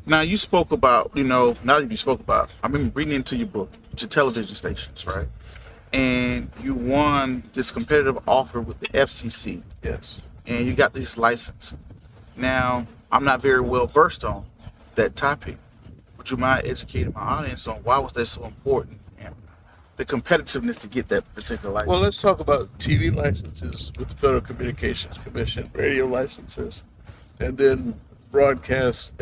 Now you spoke about, now that you spoke about, I remember reading into your book, your television stations, right? And you won this competitive offer with the FCC. Yes. And you got this license. Now, I'm not very well versed on that topic. Would you mind educating my audience on why was that so important and the competitiveness to get that particular license? Well, let's talk about TV licenses with the Federal Communications Commission, radio licenses, and then broadcast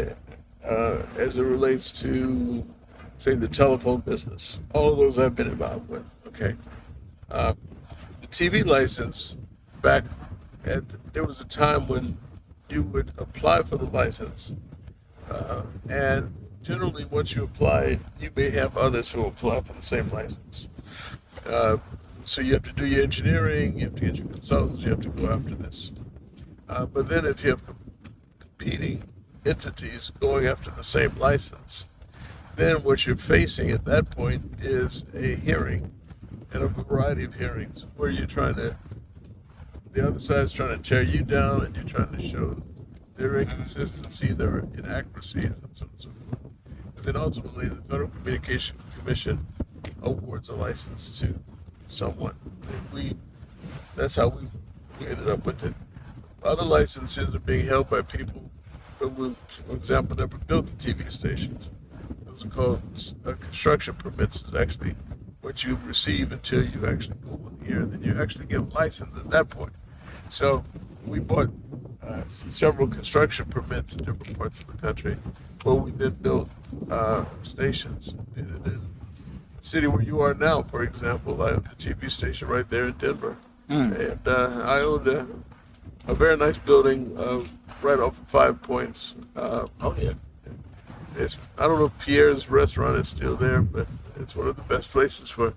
as it relates to, say, the telephone business. All of those I've been involved with. Okay. The TV license, there was a time when you would apply for the license, and generally once you apply, you may have others who apply for the same license. So you have to do your engineering, you have to get your consultants, you have to go after this. But then if you have competing entities going after the same license, then what you're facing at that point is a hearing, and a variety of hearings where the other side's trying to tear you down, and you're trying to show their inconsistency, their inaccuracies, and so on and so forth. And then ultimately, the Federal Communications Commission awards a license to someone. And that's how we ended up with it. Other licenses are being held by people who, for example, never built the TV stations. Those are called construction permits. Is actually what you receive until you actually go on the air. Then you actually get a license at that point. So we bought several construction permits in different parts of the country where we then built stations. In the city where you are now, for example, I owned a TV station right there in Denver. And I owned a very nice building right off of 5 Points. Oh, yeah. I don't know if Pierre's restaurant is still there, but it's one of the best places for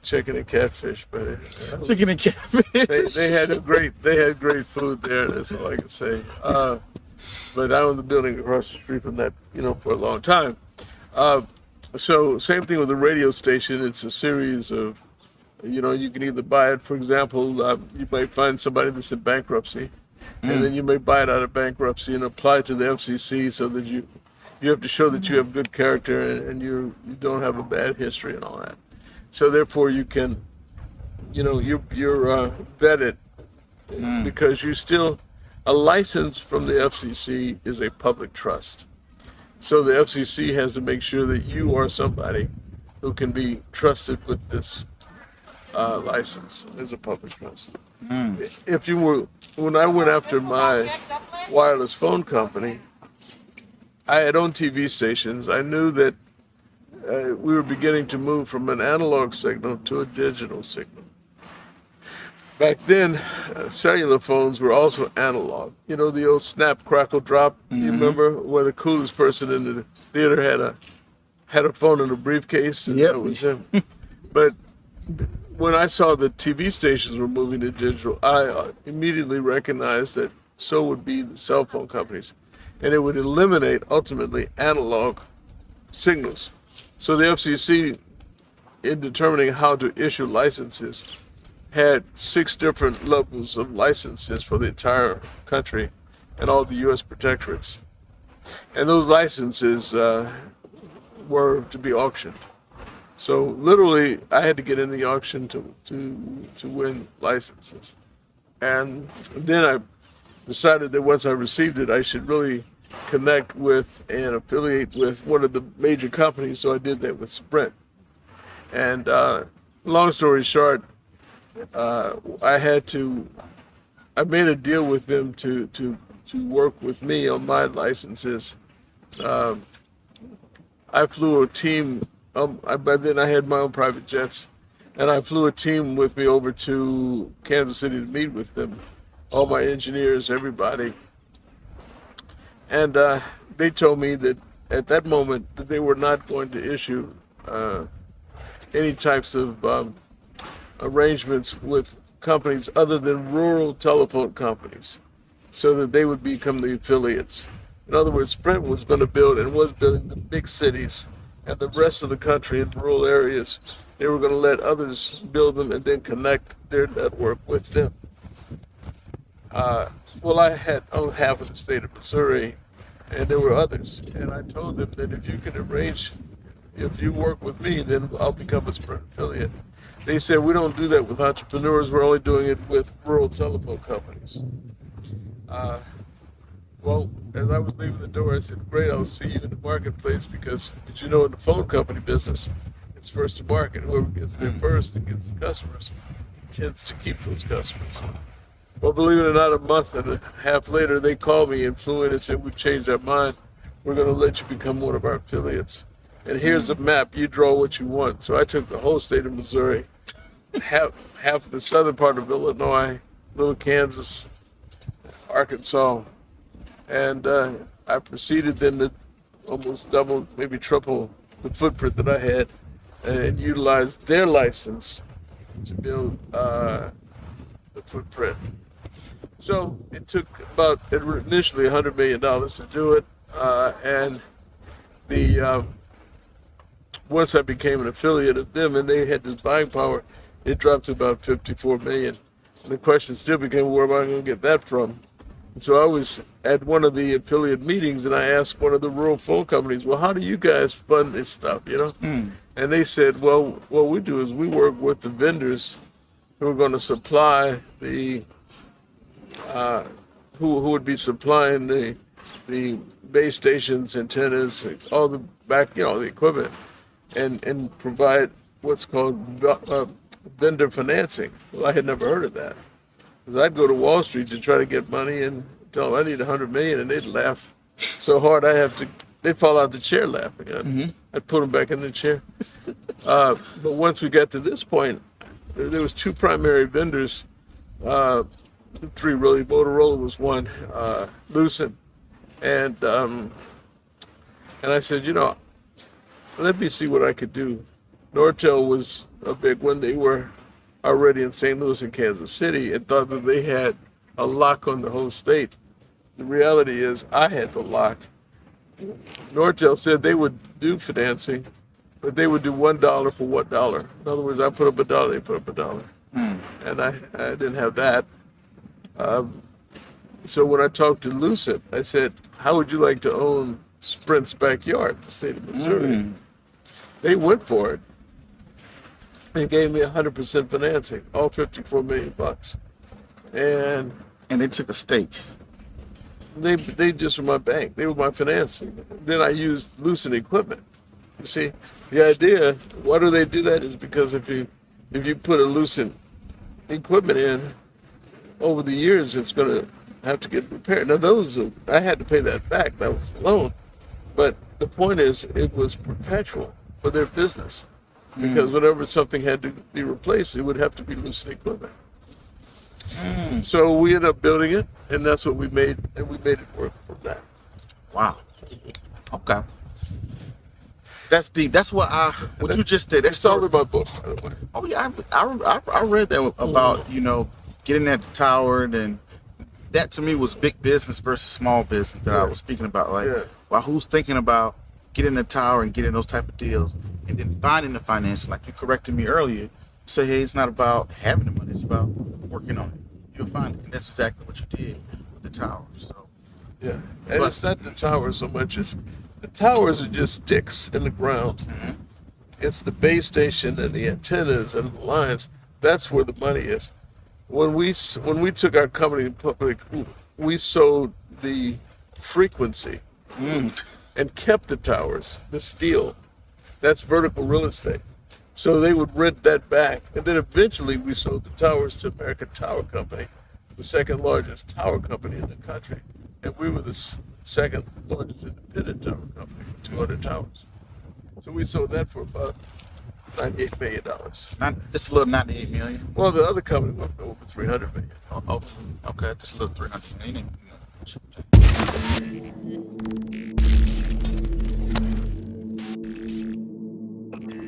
chicken and catfish. But Chicken and catfish. they had great food there. That's all I can say. But I owned the building across the street from that, for a long time. So same thing with the radio station. It's a series of, you can either buy it. For example, you might find somebody that's in bankruptcy, and then you may buy it out of bankruptcy and apply to the FCC so that you have to show that you have good character and you don't have a bad history and all that. So therefore you can, you're vetted because a license from the FCC is a public trust. So the FCC has to make sure that you are somebody who can be trusted with this license as a public trust. When I went after my wireless phone company, I had owned TV stations. I knew that we were beginning to move from an analog signal to a digital signal. Back then, cellular phones were also analog. The old snap, crackle, drop. You remember where the coolest person in the theater had a phone in a briefcase? And Yep. That was him. But when I saw that TV stations were moving to digital, I immediately recognized that so would be the cell phone companies. And it would eliminate, ultimately, analog signals. So the FCC, in determining how to issue licenses, had 6 different levels of licenses for the entire country and all the U.S. protectorates. And those licenses were to be auctioned. So literally, I had to get in the auction to win licenses. And then I decided that once I received it, I should really connect with and affiliate with one of the major companies. So I did that with Sprint. And long story short, I made a deal with them to work with me on my licenses. I flew a team. By then I had my own private jets, and I flew a team with me over to Kansas City to meet with them, all my engineers, everybody. And they told me that at that moment that they were not going to issue any types of arrangements with companies other than rural telephone companies, so that they would become the affiliates. In other words, Sprint was going to build and was building the big cities, and the rest of the country in rural areas, They were going to let others build them and then connect their network with them. Well, I had owned half of the state of Missouri, and there were others. And I told them that if you can arrange, if you work with me, then I'll become a Sprint affiliate. They said, we don't do that with entrepreneurs. We're only doing it with rural telephone companies. Well, as I was leaving the door, I said, great, I'll see you in the marketplace because, as you know, in the phone company business, it's first to market. Whoever gets there first and gets the customers tends to keep those customers. Well, believe it or not, a month and a half later, they called me and flew in and said, we've changed our mind. We're going to let you become one of our affiliates. And here's a map. You draw what you want. So I took the whole state of Missouri, half of the southern part of Illinois, little Kansas, Arkansas. And I proceeded then to almost double, maybe triple the footprint that I had and utilized their license to build the footprint. So it took about initially $100 million to do it. And once I became an affiliate of them and they had this buying power, it dropped to about 54 million. And the question still became, where am I going to get that from? And so I was at one of the affiliate meetings and I asked one of the rural phone companies, well, how do you guys fund this stuff, you know? And they said, well, what we do is we work with the vendors who are going to supply the, who would be supplying the base stations, antennas, all the back, you know, the equipment, and provide what's called vendor financing. Well, I had never heard of that. Because I'd go to Wall Street to try to get money and tell them I need 100 million, and they'd laugh so hard they'd fall out the chair laughing. I'd put them back in the chair. But once we got to this point, there was two primary vendors, three really. Motorola was one, Lucent, and I said, you know, let me see what I could do. Nortel was a big one. They were already in St. Louis and Kansas City and thought that they had a lock on the whole state. The reality is I had the lock. Nortel said they would do financing, but they would do $1 for $1. In other words, I put up $1, they put up $1. And I didn't have that. So when I talked to Lucent, I said, how would you like to own Sprint's backyard, the state of Missouri? They went for it. They gave me 100% financing, all 54 million bucks, and they took a stake. They just were my bank. They were my financing. Then I used Lucent equipment. You see, the idea, why do they do that? Is because if you put a Lucent equipment in, over the years it's going to have to get repaired. Now I had to pay that back. That was a loan, but the point is, it was perpetual for their business. Because whenever something had to be replaced, it would have to be Lucent equipment. So we ended up building it, and that's what we made, and we made it work from that. Wow. Okay. That's deep. That's what you just did. That's all in my book, by the way. Oh yeah, I read that about getting at the tower, and that to me was big business versus small business that I was speaking about. Like, well, who's thinking about getting the tower and getting those type of deals, and then finding the financing, like you corrected me earlier. You say, hey, it's not about having the money, it's about working on it. You'll find it, and that's exactly what you did with the tower. So yeah, and it's not the tower so much as the towers are just sticks in the ground. It's the base station and the antennas and the lines. That's where the money is. When we took our company public, we sold the frequency. And kept the towers, the steel. That's vertical real estate. So they would rent that back. And then eventually we sold the towers to American Tower Company, the second largest tower company in the country. And we were the second largest independent tower company with 200 towers. So we sold that for about $98 million. Just a little 98 million? Well, the other company went over 300 million. Oh, okay, just a little 300 million.